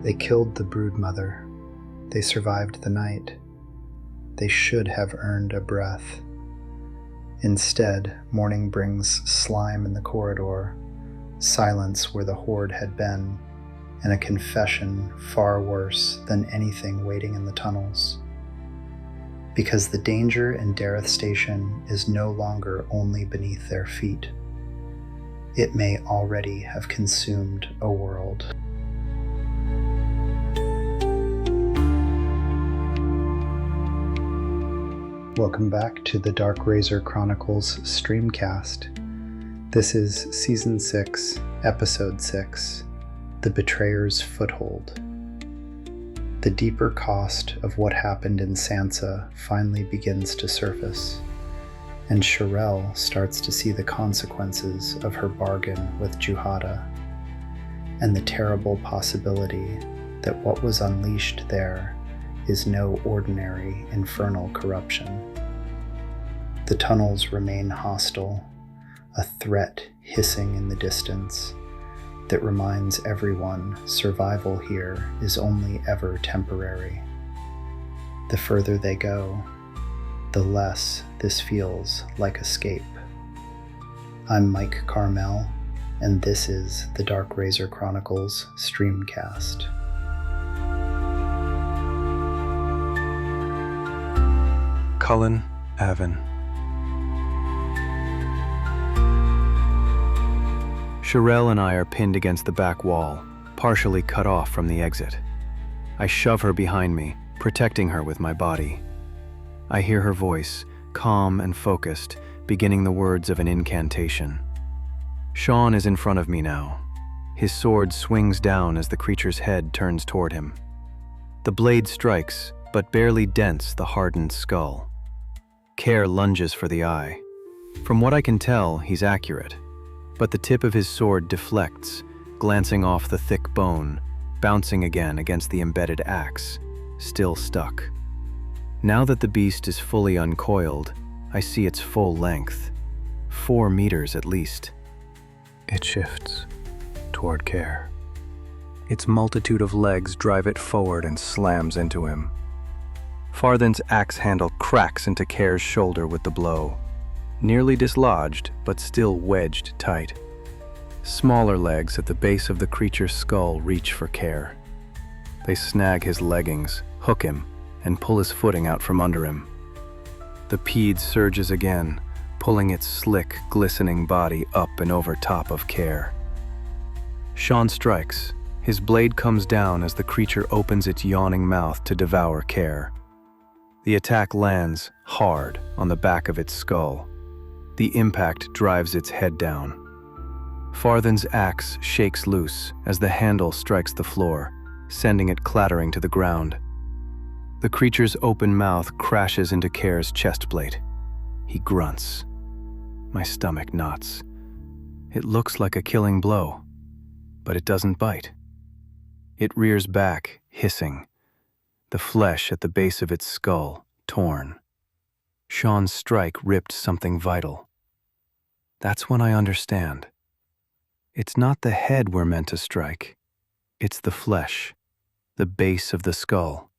They killed the broodmother. They survived the night. They should have earned a breath. Instead, morning brings slime in the corridor, silence where the horde had been, and a confession far worse than anything waiting in the tunnels. Because the danger in Direth Station is no longer only beneath their feet. It may already have consumed a world. Welcome back to the Dark Razor Chronicles streamcast. This is Season 6, Episode 6, The Betrayer's Foothold. The deeper cost of what happened in Sansa finally begins to surface, and Sharael starts to see the consequences of her bargain with Juhada, and the terrible possibility that what was unleashed there is no ordinary infernal corruption. The tunnels remain hostile, a threat hissing in the distance that reminds everyone survival here is only ever temporary. The further they go, the less this feels like escape. I'm Mike Carmel, and this is the Dark Razor Chronicles streamcast. Cullen, Avon. Sharael and I are pinned against the back wall, partially cut off from the exit. I shove her behind me, protecting her with my body. I hear her voice, calm and focused, beginning the words of an incantation. Sean is in front of me now. His sword swings down as the creature's head turns toward him. The blade strikes, but barely dents the hardened skull. Care lunges for the eye. From what I can tell, he's accurate. But the tip of his sword deflects, glancing off the thick bone, bouncing again against the embedded axe, still stuck. Now that the beast is fully uncoiled, I see its full length, 4 meters at least. It shifts toward Care. Its multitude of legs drive it forward and slams into him. Farthen's axe handle cracks into Care's shoulder with the blow. Nearly dislodged, but still wedged tight. Smaller legs at the base of the creature's skull reach for Care. They snag his leggings, hook him, and pull his footing out from under him. The pede surges again, pulling its slick, glistening body up and over top of Care. Sean strikes. His blade comes down as the creature opens its yawning mouth to devour Care. The attack lands hard on the back of its skull. The impact drives its head down. Farthen's axe shakes loose as the handle strikes the floor, sending it clattering to the ground. The creature's open mouth crashes into Care's chest plate. He grunts. My stomach knots. It looks like a killing blow, but it doesn't bite. It rears back, hissing, the flesh at the base of its skull torn. Sean's strike ripped something vital. That's when I understand. It's not the head we're meant to strike. It's the flesh, the base of the skull.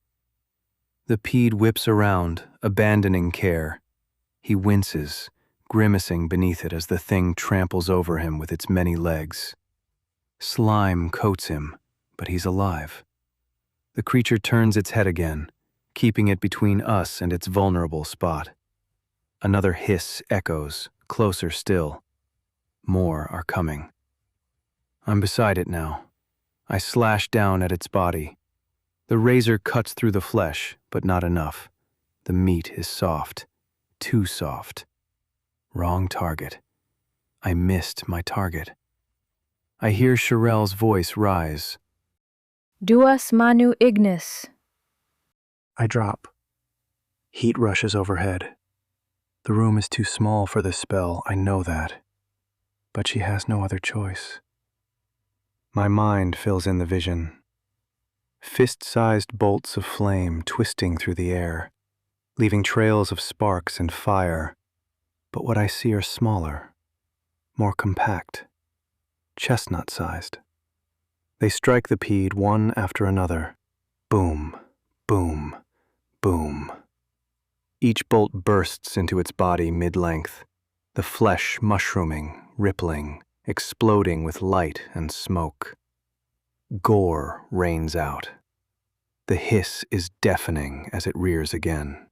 The pede whips around, abandoning Care. He winces, grimacing beneath it as the thing tramples over him with its many legs. Slime coats him, but he's alive. The creature turns its head again, keeping it between us and its vulnerable spot. Another hiss echoes, closer still. More are coming. I'm beside it now. I slash down at its body. The razor cuts through the flesh, but not enough. The meat is soft. Too soft. Wrong target. I missed my target. I hear Sharael's voice rise. Duas manu ignis. I drop. Heat rushes overhead. The room is too small for this spell, I know that. But she has no other choice. My mind fills in the vision. Fist-sized bolts of flame twisting through the air, leaving trails of sparks and fire. But what I see are smaller, more compact, chestnut-sized. They strike the pede one after another. Boom, boom, boom. Each bolt bursts into its body mid-length, the flesh mushrooming, rippling, exploding with light and smoke. Gore rains out. The hiss is deafening as it rears again.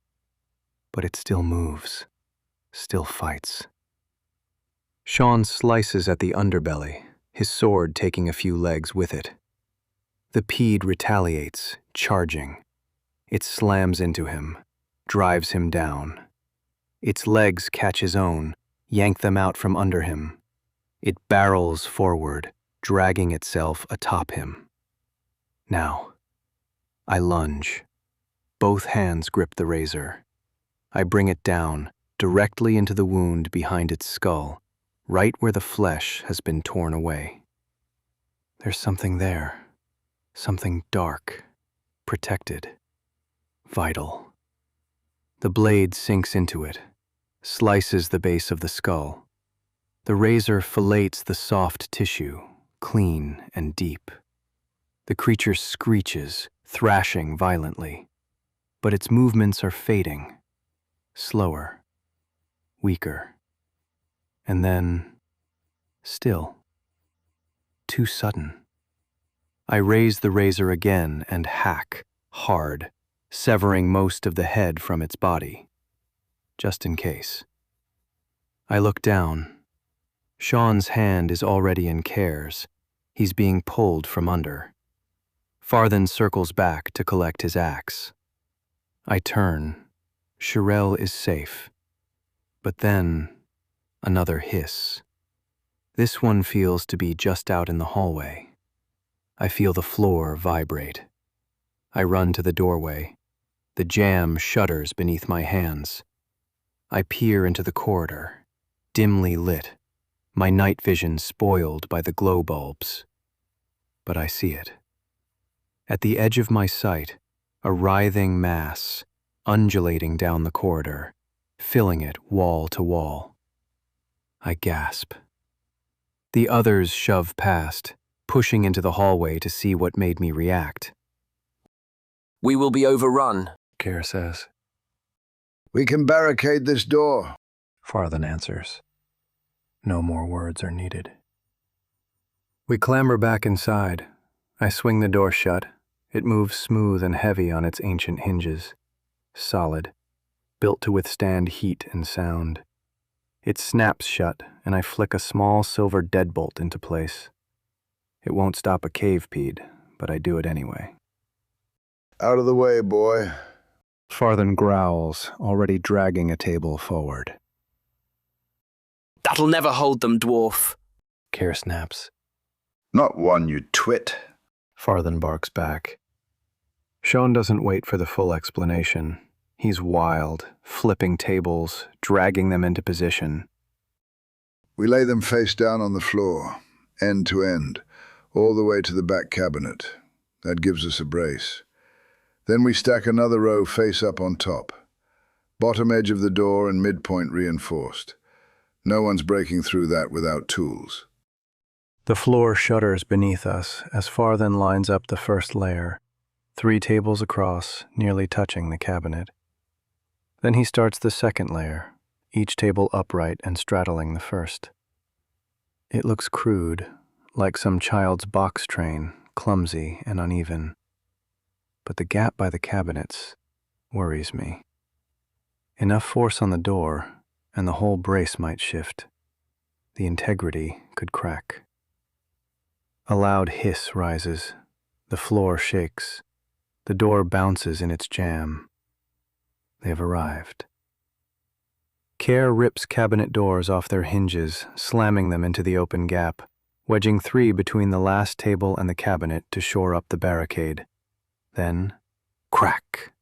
But it still moves, still fights. Sean slices at the underbelly, his sword taking a few legs with it. The pede retaliates, charging. It slams into him, drives him down. Its legs catch his own, yank them out from under him. It barrels forward, dragging itself atop him. Now, I lunge. Both hands grip the razor. I bring it down, directly into the wound behind its skull, right where the flesh has been torn away. There's something there, something dark, protected, vital. The blade sinks into it, slices the base of the skull. The razor fillets the soft tissue, clean and deep. The creature screeches, thrashing violently, but its movements are fading, slower, weaker, and then still. Too sudden. I raise the razor again and hack, hard, severing most of the head from its body, just in case. I look down. Sean's hand is already in Cair's. He's being pulled from under. Farthen circles back to collect his axe. I turn. Sharael is safe. But then, another hiss. This one feels to be just out in the hallway. I feel the floor vibrate. I run to the doorway. The jamb shudders beneath my hands. I peer into the corridor, dimly lit, my night vision spoiled by the glow bulbs. But I see it. At the edge of my sight, a writhing mass, undulating down the corridor, filling it wall to wall. I gasp. The others shove past, pushing into the hallway to see what made me react. "We will be overrun," Cair says. "We can barricade this door," Farthen answers. No more words are needed. We clamber back inside. I swing the door shut. It moves smooth and heavy on its ancient hinges. Solid, built to withstand heat and sound. It snaps shut, and I flick a small silver deadbolt into place. It won't stop a cave-pede, but I do it anyway. "Out of the way, boy." Farthen growls, already dragging a table forward. "That'll never hold them, dwarf," Cair snaps. "Not one, you twit." Farthen barks back. Sean doesn't wait for the full explanation. He's wild, flipping tables, dragging them into position. "We lay them face down on the floor, end to end, all the way to the back cabinet. That gives us a brace. Then we stack another row face up on top. Bottom edge of the door and midpoint reinforced. No one's breaking through that without tools." The floor shudders beneath us as Farthen lines up the first layer, 3 tables across, nearly touching the cabinet. Then he starts the second layer, each table upright and straddling the first. It looks crude, like some child's box train, clumsy and uneven. But the gap by the cabinets worries me. Enough force on the door, and the whole brace might shift. The integrity could crack. A loud hiss rises. The floor shakes. The door bounces in its jam. They've arrived. Cair rips cabinet doors off their hinges, slamming them into the open gap, wedging 3 between the last table and the cabinet to shore up the barricade. Then, crack!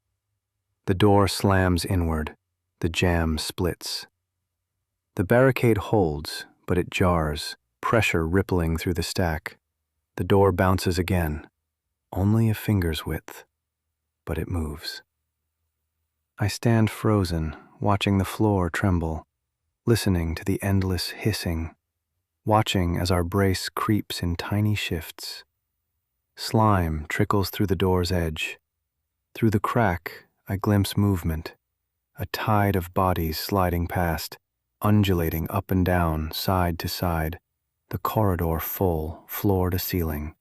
The door slams inward. The jam splits. The barricade holds, but it jars, pressure rippling through the stack. The door bounces again, only a finger's width, but it moves. I stand frozen, watching the floor tremble, listening to the endless hissing, watching as our brace creeps in tiny shifts. Slime trickles through the door's edge. Through the crack, I glimpse movement, a tide of bodies sliding past, undulating up and down, side to side, the corridor full, floor to ceiling.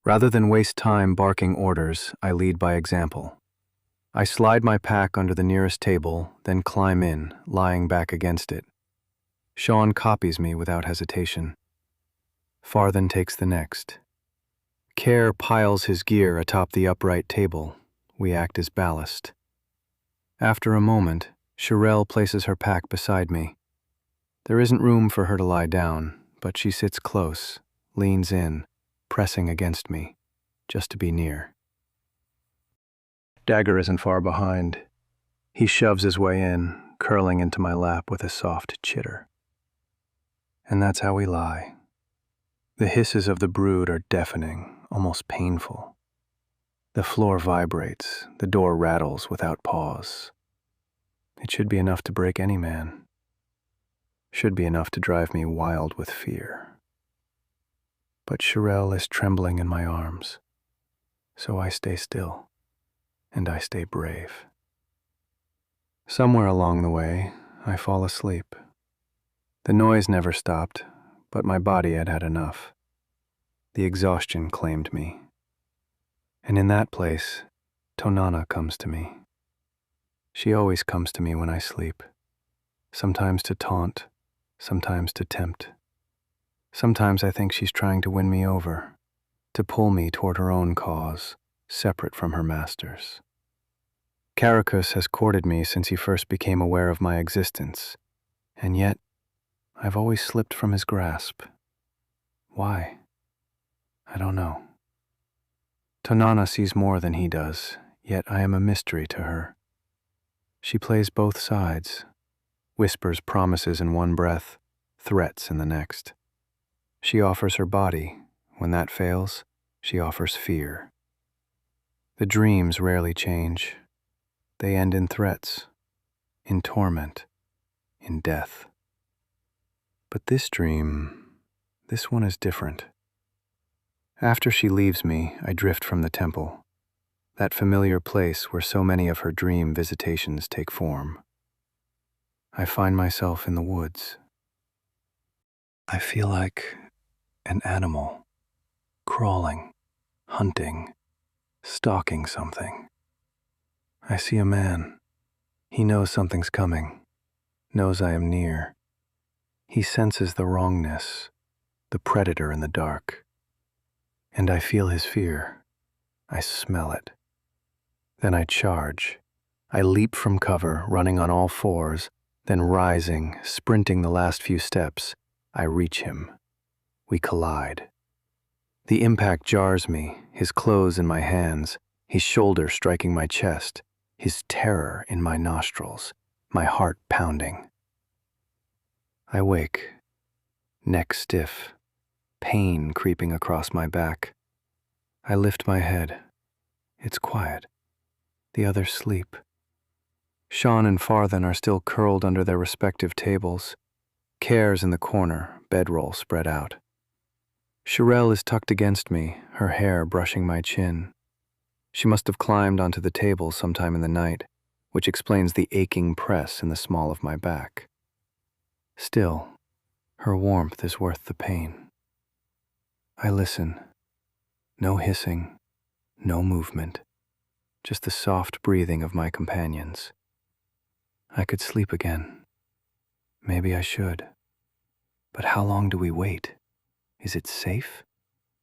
Rather than waste time barking orders, I lead by example. I slide my pack under the nearest table, then climb in, lying back against it. Sean copies me without hesitation. Farthen takes the next. Care piles his gear atop the upright table. We act as ballast. After a moment, Sharael places her pack beside me. There isn't room for her to lie down, but she sits close, leans in, pressing against me, just to be near. Dagger isn't far behind. He shoves his way in, curling into my lap with a soft chitter. And that's how we lie. The hisses of the brood are deafening, almost painful. The floor vibrates, the door rattles without pause. It should be enough to break any man. Should be enough to drive me wild with fear. But Sharael is trembling in my arms, so I stay still, and I stay brave. Somewhere along the way, I fall asleep. The noise never stopped, but my body had had enough. The exhaustion claimed me. And in that place, Tonana comes to me. She always comes to me when I sleep, sometimes to taunt, sometimes to tempt. Sometimes I think she's trying to win me over, to pull me toward her own cause, separate from her master's. Caracus has courted me since he first became aware of my existence, and yet I've always slipped from his grasp. Why? I don't know. Tonana sees more than he does, yet I am a mystery to her. She plays both sides, whispers promises in one breath, threats in the next. She offers her body. When that fails, she offers fear. The dreams rarely change. They end in threats, in torment, in death. But this dream, this one is different. After she leaves me, I drift from the temple, that familiar place where so many of her dream visitations take form. I find myself in the woods. I feel like an animal, crawling, hunting, stalking something. I see a man. He knows something's coming, knows I am near. He senses the wrongness, the predator in the dark. And I feel his fear. I smell it. Then I charge. I leap from cover, running on all fours, then rising, sprinting the last few steps, I reach him. We collide. The impact jars me, his clothes in my hands, his shoulder striking my chest, his terror in my nostrils, my heart pounding. I wake, neck stiff, pain creeping across my back. I lift my head. It's quiet. The others sleep. Sean and Farthen are still curled under their respective tables. Care's in the corner, bedroll spread out. Sharael is tucked against me, her hair brushing my chin. She must have climbed onto the table sometime in the night, which explains the aching press in the small of my back. Still, her warmth is worth the pain. I listen. No hissing, no movement, just the soft breathing of my companions. I could sleep again. Maybe I should. But how long do we wait? Is it safe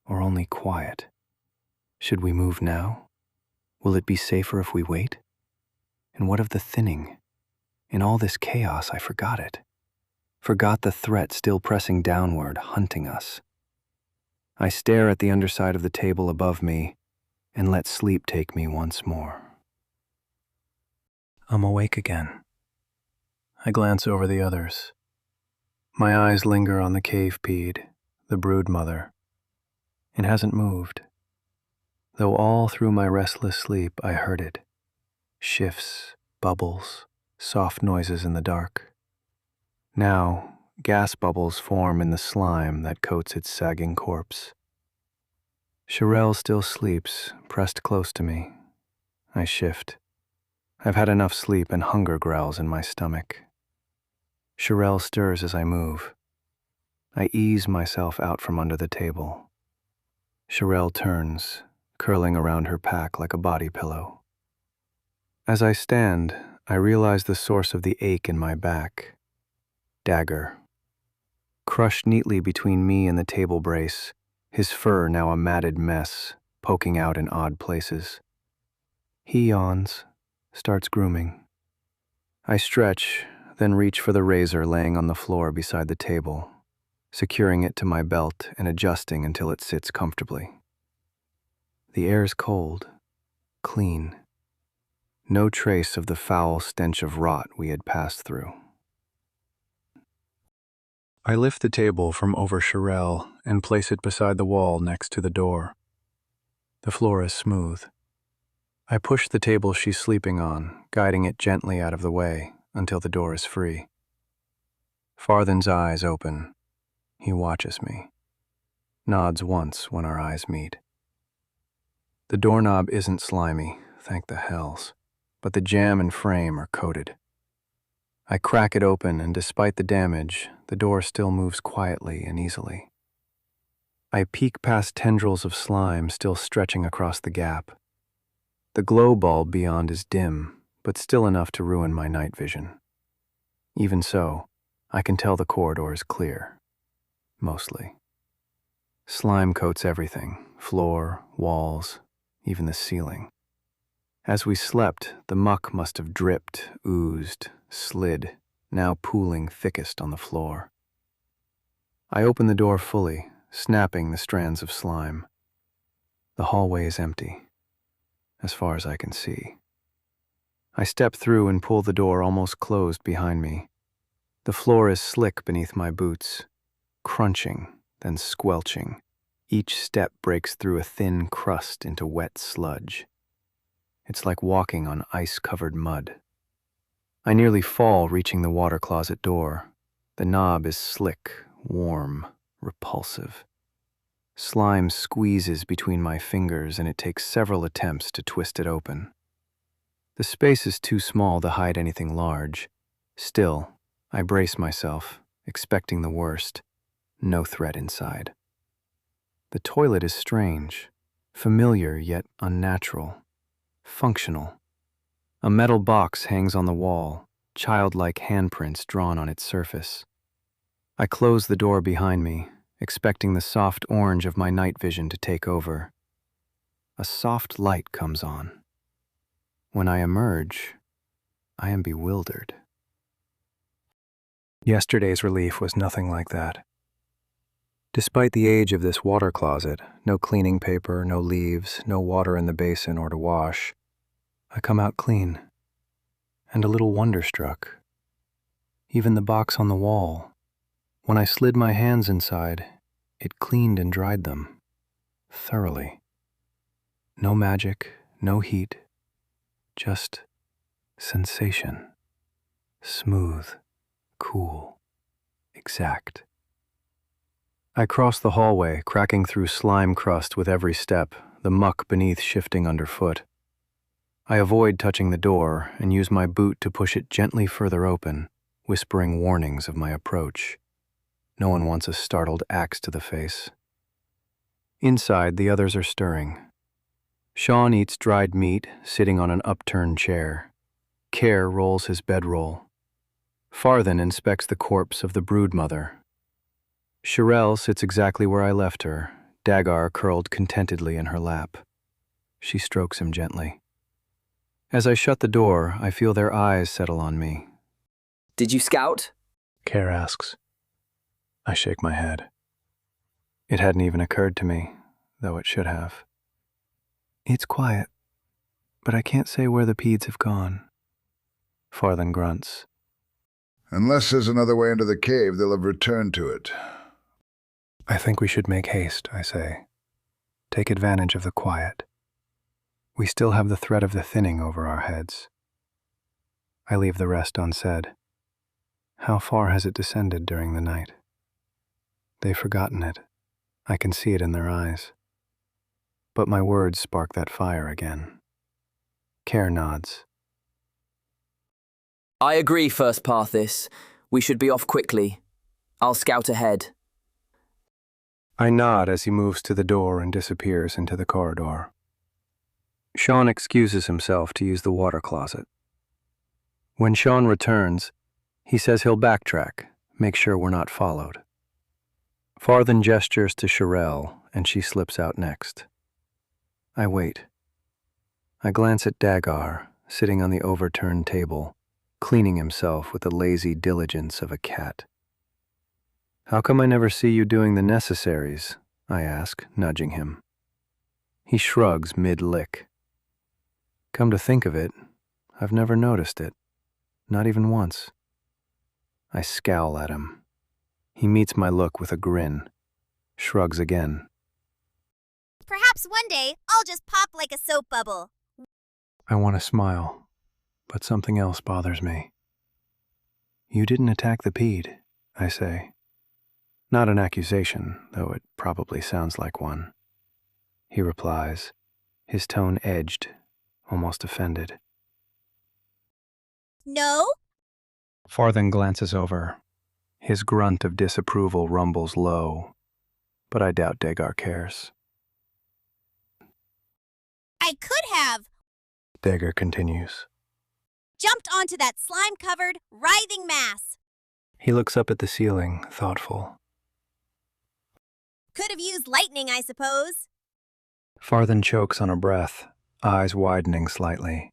or only quiet? Should we move now? Will it be safer if we wait? And what of the thinning? In all this chaos, I forgot it. Forgot the threat still pressing downward, hunting us. I stare at the underside of the table above me and let sleep take me once more. I'm awake again. I glance over the others. My eyes linger on the cave-pede, the brood mother. It hasn't moved, though all through my restless sleep I heard it. Shifts, bubbles, soft noises in the dark. Now, gas bubbles form in the slime that coats its sagging corpse. Sharael still sleeps, pressed close to me. I shift. I've had enough sleep and hunger growls in my stomach. Sharael stirs as I move. I ease myself out from under the table. Sharael turns, curling around her pack like a body pillow. As I stand, I realize the source of the ache in my back. Dagger. Crushed neatly between me and the table brace, his fur now a matted mess, poking out in odd places. He yawns, starts grooming. I stretch, then reach for the razor laying on the floor beside the table, securing it to my belt and adjusting until it sits comfortably. The air's cold, clean. No trace of the foul stench of rot we had passed through. I lift the table from over Sharael and place it beside the wall next to the door. The floor is smooth. I push the table she's sleeping on, guiding it gently out of the way until the door is free. Farthen's eyes open. He watches me. Nods once when our eyes meet. The doorknob isn't slimy, thank the hells, but the jamb and frame are coated. I crack it open, and despite the damage, the door still moves quietly and easily. I peek past tendrils of slime still stretching across the gap. The glow bulb beyond is dim, but still enough to ruin my night vision. Even so, I can tell the corridor is clear. Mostly. Slime coats everything, floor, walls, even the ceiling. As we slept, the muck must have dripped, oozed, slid, now pooling thickest on the floor. I open the door fully, snapping the strands of slime. The hallway is empty, as far as I can see. I step through and pull the door almost closed behind me. The floor is slick beneath my boots, crunching, then squelching. Each step breaks through a thin crust into wet sludge. It's like walking on ice-covered mud. I nearly fall reaching the water closet door. The knob is slick, warm, repulsive. Slime squeezes between my fingers, and it takes several attempts to twist it open. The space is too small to hide anything large. Still, I brace myself, expecting the worst. No threat inside. The toilet is strange, familiar yet unnatural, functional. A metal box hangs on the wall, childlike handprints drawn on its surface. I close the door behind me, expecting the soft orange of my night vision to take over. A soft light comes on. When I emerge, I am bewildered. Yesterday's relief was nothing like that. Despite the age of this water closet, no cleaning paper, no leaves, no water in the basin or to wash, I come out clean, and a little wonderstruck. Even the box on the wall, when I slid my hands inside, it cleaned and dried them, thoroughly. No magic, no heat, just sensation. Smooth, cool, exact. I cross the hallway, cracking through slime crust with every step, the muck beneath shifting underfoot. I avoid touching the door and use my boot to push it gently further open, whispering warnings of my approach. No one wants a startled axe to the face. Inside, the others are stirring. Sean eats dried meat, sitting on an upturned chair. Care rolls his bedroll. Farthen inspects the corpse of the broodmother. Sharael sits exactly where I left her, Dagar curled contentedly in her lap. She strokes him gently. As I shut the door, I feel their eyes settle on me. Did you scout? Care asks. I shake my head. It hadn't even occurred to me, though it should have. It's quiet, but I can't say where the peds have gone. Farthen grunts. Unless there's another way into the cave, they'll have returned to it. I think we should make haste, I say. Take advantage of the quiet. We still have the threat of the thinning over our heads. I leave the rest unsaid. How far has it descended during the night? They've forgotten it. I can see it in their eyes. but my words spark that fire again. Care nods. I agree, First Parthis. We should be off quickly. I'll scout ahead. I nod as he moves to the door and disappears into the corridor. Sean excuses himself to use the water closet. When Sean returns, he says he'll backtrack, make sure we're not followed. Farthen gestures to Sharael, and she slips out next. I wait. I glance at Dagar, sitting on the overturned table, cleaning himself with the lazy diligence of a cat. "How come I never see you doing the necessaries?" I ask, nudging him. He shrugs mid-lick. Come to think of it, I've never noticed it, not even once. I scowl at him. He meets my look with a grin, shrugs again. Perhaps one day I'll just pop like a soap bubble. I want to smile, but something else bothers me. You didn't attack the Pede, I say. Not an accusation, though it probably sounds like one. He replies, his tone edged, almost offended. No? Farthen glances over. His grunt of disapproval rumbles low, but I doubt Dagar cares. I could have Dagar continues. jumped onto that slime-covered, writhing mass. He looks up at the ceiling, thoughtful. Could have used lightning, I suppose. Farthen chokes on a breath, eyes widening slightly.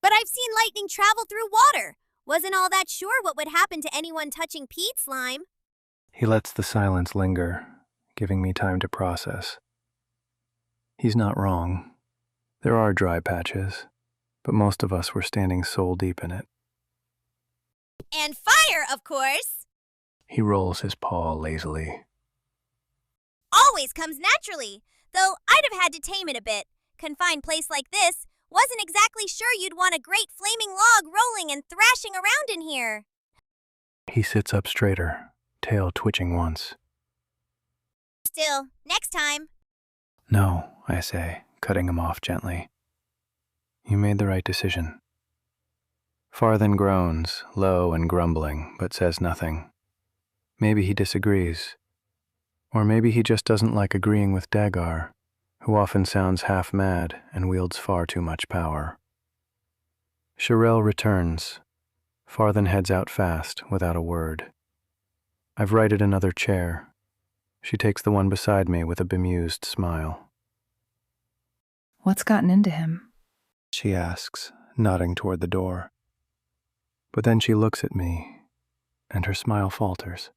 But I've seen lightning travel through water. Wasn't all that sure what would happen to anyone touching peat slime. He lets the silence linger, giving me time to process. He's not wrong. There are dry patches, but most of us were standing soul deep in it. And fire, of course. He rolls his paw lazily. Always comes naturally, though I'd have had to tame it a bit. Confined place like this, wasn't exactly sure you'd want a great flaming log rolling and thrashing around in here. He sits up straighter, tail twitching once. Still, next time. No, I say, cutting him off gently. You made the right decision. Farthen groans, low and grumbling, but says nothing. Maybe he disagrees. Or maybe he just doesn't like agreeing with Dagar, who often sounds half-mad and wields far too much power. Sharael returns. Farthen heads out fast, without a word. I've righted another chair. She takes the one beside me with a bemused smile. What's gotten into him? She asks, nodding toward the door. But then she looks at me, and her smile falters.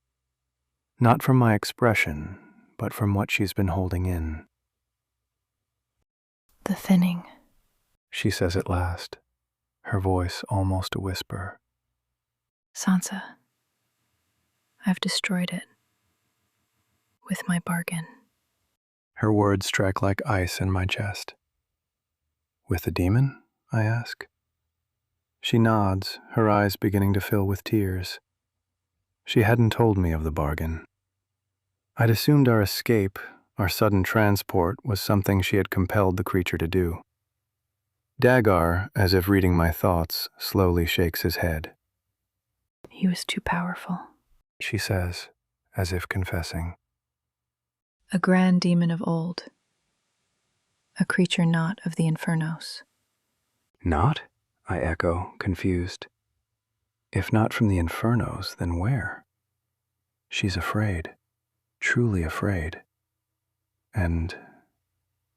Not from my expression, but from what she's been holding in. The thinning. She says at last, her voice almost a whisper. Sansa, I've destroyed it. With my bargain. Her words strike like ice in my chest. With the demon? I ask. She nods, her eyes beginning to fill with tears. She hadn't told me of the bargain. I'd assumed our escape, our sudden transport, was something she had compelled the creature to do. Dagar, as if reading my thoughts, slowly shakes his head. He was too powerful. She says, as if confessing. A grand demon of old. A creature not of the infernos. Not? I echo, confused. If not from the infernos, then where? She's afraid, truly afraid, and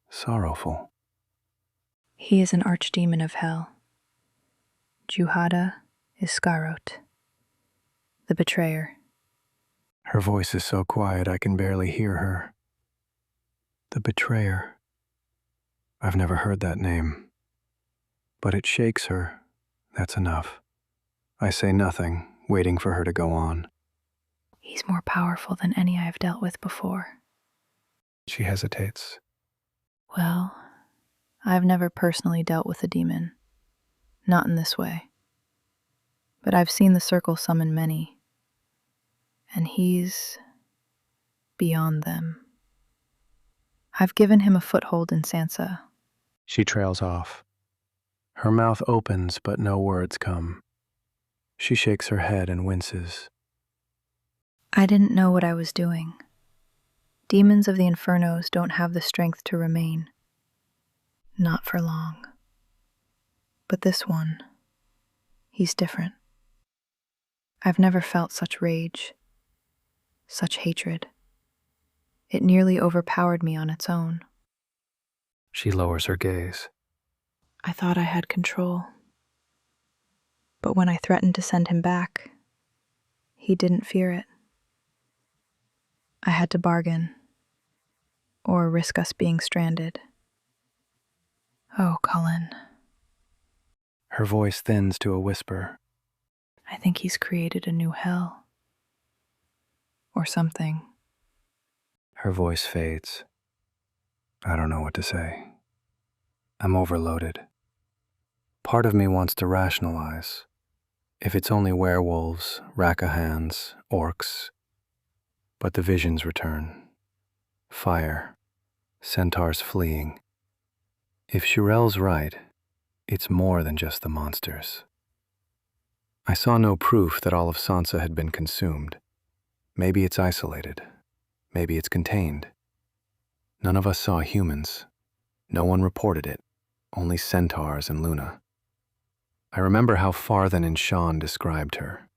sorrowful. He is an archdemon of hell. Juhada Iscahrot, the betrayer. Her voice is so quiet I can barely hear her. The betrayer. I've never heard that name. But it shakes her. That's enough. I say nothing, waiting for her to go on. He's more powerful than any I have dealt with before. She hesitates. Well, I've never personally dealt with a demon. Not in this way. But I've seen the circle summon many. And he's beyond them. I've given him a foothold in Sansa. She trails off. Her mouth opens, but no words come. She shakes her head and winces. I didn't know what I was doing. Demons of the Infernos don't have the strength to remain. Not for long. But this one, he's different. I've never felt such rage, such hatred. It nearly overpowered me on its own. She lowers her gaze. I thought I had control. But when I threatened to send him back, he didn't fear it. I had to bargain, or risk us being stranded. Oh, Cullen. Her voice thins to a whisper. I think he's created a new hell. Or something. Her voice fades. I don't know what to say. I'm overloaded. Part of me wants to rationalize. If it's only werewolves, Rakahans, orcs. But the visions return. Fire. Centaurs fleeing. If Sharael's right, it's more than just the monsters. I saw no proof that all of Sansa had been consumed. Maybe it's isolated. Maybe it's contained. None of us saw humans. No one reported it. Only centaurs and Luna. I remember how Farthen and Sean described her.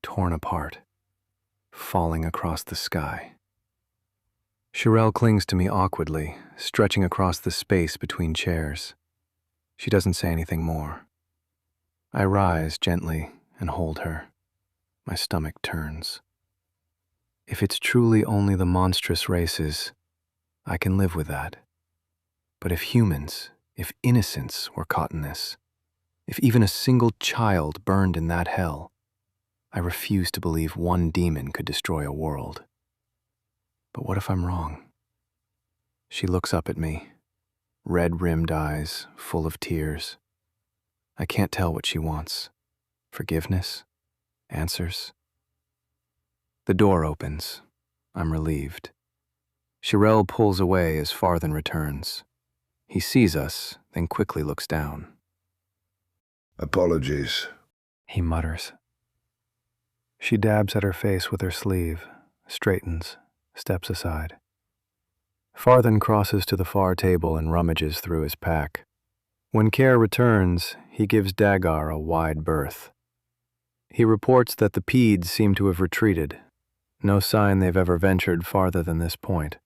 Torn apart. Falling across the sky. Sharael clings to me awkwardly, stretching across the space between chairs. She doesn't say anything more. I rise gently and hold her. My stomach turns. If it's truly only the monstrous races, I can live with that. But if humans, if innocents were caught in this, if even a single child burned in that hell, I refuse to believe one demon could destroy a world. But what if I'm wrong? She looks up at me, red-rimmed eyes, full of tears. I can't tell what she wants. Forgiveness? Answers? The door opens. I'm relieved. Sharael pulls away as Farthen returns. He sees us, then quickly looks down. Apologies. He mutters. She dabs at her face with her sleeve, straightens, steps aside. Farthen crosses to the far table and rummages through his pack. When Care returns, he gives Dagar a wide berth. He reports that the Pedes seem to have retreated. No sign they've ever ventured farther than this point.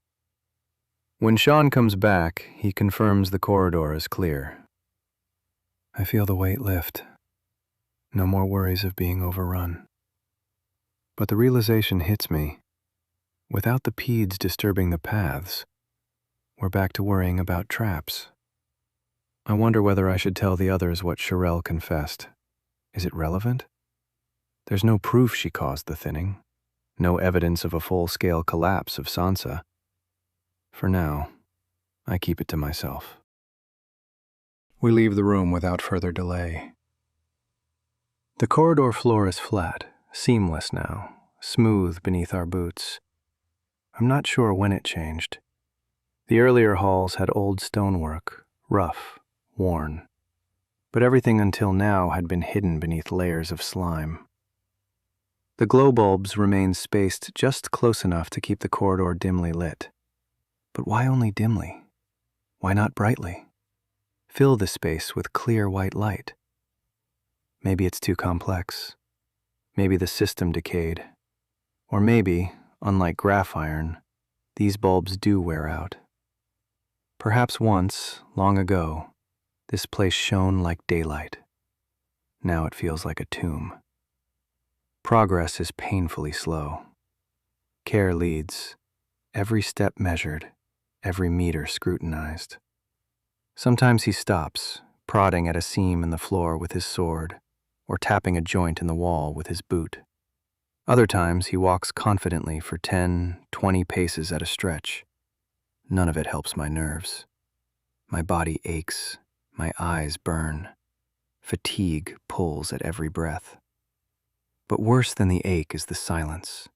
When Sean comes back, he confirms the corridor is clear. I feel the weight lift. No more worries of being overrun. But the realization hits me. Without the Pedes disturbing the paths, we're back to worrying about traps. I wonder whether I should tell the others what Sharael confessed. Is it relevant? There's no proof she caused the thinning. No evidence of a full-scale collapse of Sansa. For now, I keep it to myself. We leave the room without further delay. The corridor floor is flat, seamless now, smooth beneath our boots. I'm not sure when it changed. The earlier halls had old stonework, rough, worn. But everything until now had been hidden beneath layers of slime. The glow bulbs remained spaced just close enough to keep the corridor dimly lit. But why only dimly? Why not brightly? Fill the space with clear white light. Maybe it's too complex. Maybe the system decayed. Or maybe, unlike graph iron, these bulbs do wear out. Perhaps once, long ago, this place shone like daylight. Now it feels like a tomb. Progress is painfully slow. Care leads, every step measured, every meter scrutinized. Sometimes he stops, prodding at a seam in the floor with his sword, or tapping a joint in the wall with his boot. Other times he walks confidently for 10, 20 paces at a stretch. None of it helps my nerves. My body aches, my eyes burn. Fatigue pulls at every breath. But worse than the ache is the silence.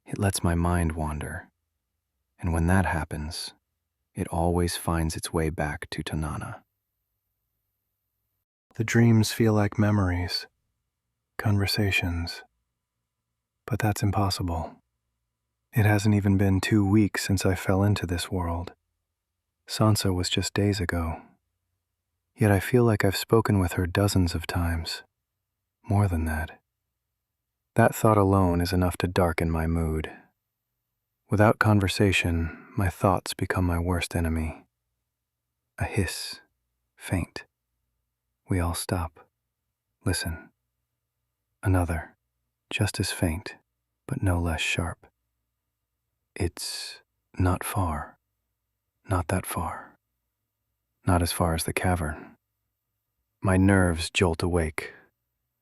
It lets my mind wander. And when that happens, it always finds its way back to Tanana. The dreams feel like memories, conversations. But that's impossible. It hasn't even been 2 weeks since I fell into this world. Sansa was just days ago. Yet I feel like I've spoken with her dozens of times. More than that. That thought alone is enough to darken my mood. Without conversation, my thoughts become my worst enemy. A hiss, faint. We all stop. Listen. Another, just as faint, but no less sharp. It's not far. Not that far. Not as far as the cavern. My nerves jolt awake.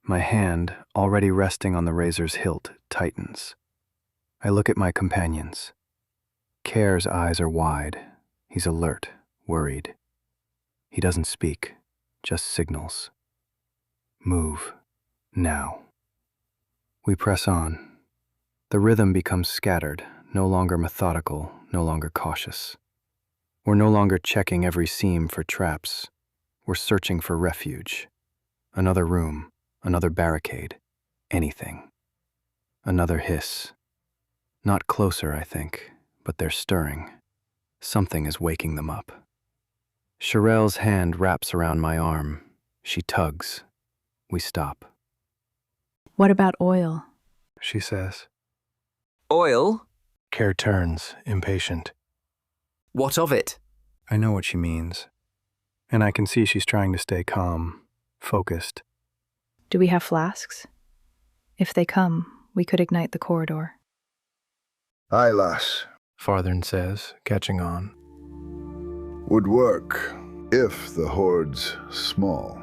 My hand, already resting on the razor's hilt, tightens. I look at my companions. Care's eyes are wide. He's alert, worried. He doesn't speak, just signals. Move. Now. We press on. The rhythm becomes scattered, no longer methodical, no longer cautious. We're no longer checking every seam for traps. We're searching for refuge. Another room, another barricade, anything. Another hiss. Not closer, I think, but they're stirring. Something is waking them up. Sharael's hand wraps around my arm. She tugs. We stop. What about oil? She says. Oil? Care turns, impatient. What of it? I know what she means. And I can see she's trying to stay calm, focused. Do we have flasks? If they come, we could ignite the corridor. Aye, lass. Farthern says, catching on. Would work if the horde's small.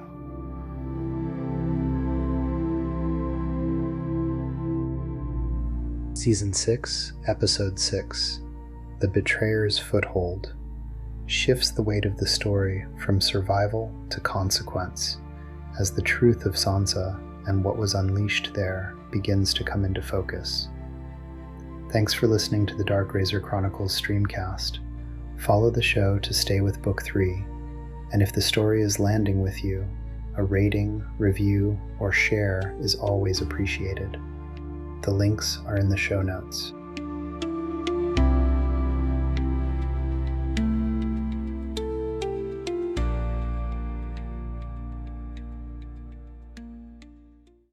Season 6, Episode 6, The Betrayer's Foothold, shifts the weight of the story from survival to consequence as the truth of Sansa and what was unleashed there begins to come into focus. Thanks for listening to the Dark Razor Chronicles streamcast. Follow the show to stay with Book 3, and if the story is landing with you, a rating, review, or share is always appreciated. The links are in the show notes.